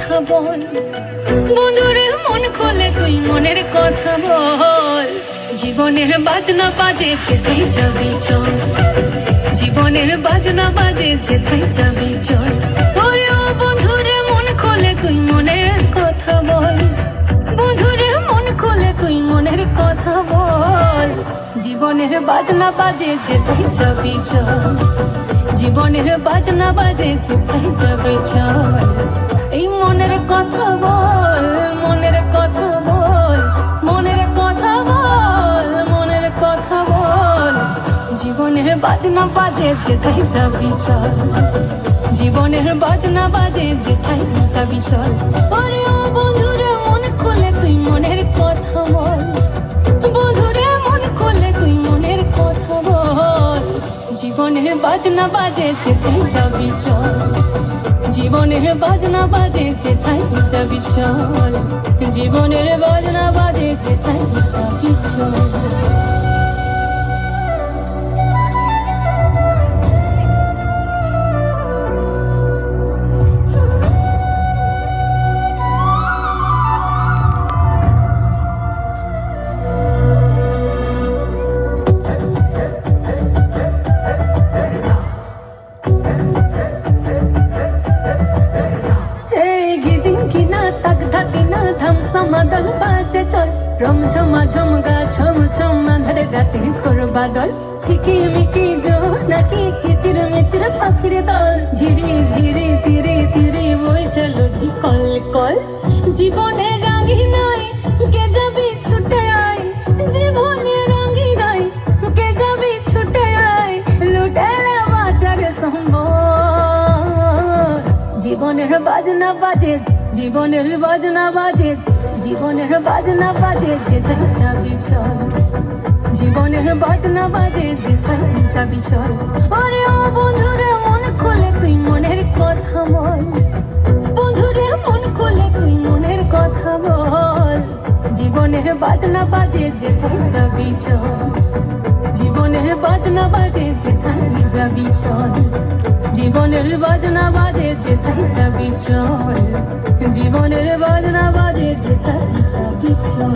কথা বল, বন্ধুরে মন খোলে তুই মনের কথা বল। জীবনের বাজনা বাজে যেথায় যাবি চল, জীবনের বাজনা বাজে যেথায় যাবি চল। ওরে ও বন্ধুরে মন খোলে তুই মনের কথা বল, বন্ধুরে মন খোলে তুই মনের কথা বল। জীবনের বাজনা বাজে যেথায় যাবি চল, জীবনের বাজনা বাজে যেথায় যাবি চল। এই মনের কথা বল, মনের কথা বল, মনের কথা বল, মনের কথা বল। জীবনের বাজনা বাজে যেথায় যাবি চল, জীবনের বাজনা বাজে যেথায় যাবি চল। ওরে ও বন্ধুরে মন খোলে তুই মনের কথা বল, বন্ধুরে মন খোলে তুই মনের কথা বল। জীবনের বাজনা বাজে যেথায় যাবি চল, জীবনের বাজনা বাজে যেথায় যাবি চল, জীবনের বাজনা বাজে যেথায় যাবি চল। মাদল বাজে চল, রম ঝমাঝম গা ছম ছম আঁধারে রাতে ঘোর বাদল। ঝিকিমিকি জো নাকি কিচির মিচির পাখির দল, ঝিরি ঝিরি তীরে তীরে বইছে নদী কল কল। জীবনে রাঙি নাই কে যাবি ছুটে আয়, জীবনে রাঙি নাই কে যাবি ছুটে আয়। লুটেলে বাঁচার সম্বল। জীবনের বাজনা বাজে, জীবনের বাজনা বাজে, জীবনের বাজনা বাজে যেথায় যাবি চল, জীবনের বাজনা বাজে যেথায় যাবি চল। ওরে ও বন্ধুরে মন খোলে তুই মনের কথা বল, বন্ধুরে মন খোলে তুই মনের কথা বল। জীবনের বাজনা বাজে যেথায় যাবি চল, জীবনের বাজনা বাজে যেথায় যাবি চল, জীবনের বাজনা বাজে যেথায় যাবি চল, জীবনের বাজনা বাজে যেথায় যাবি চল।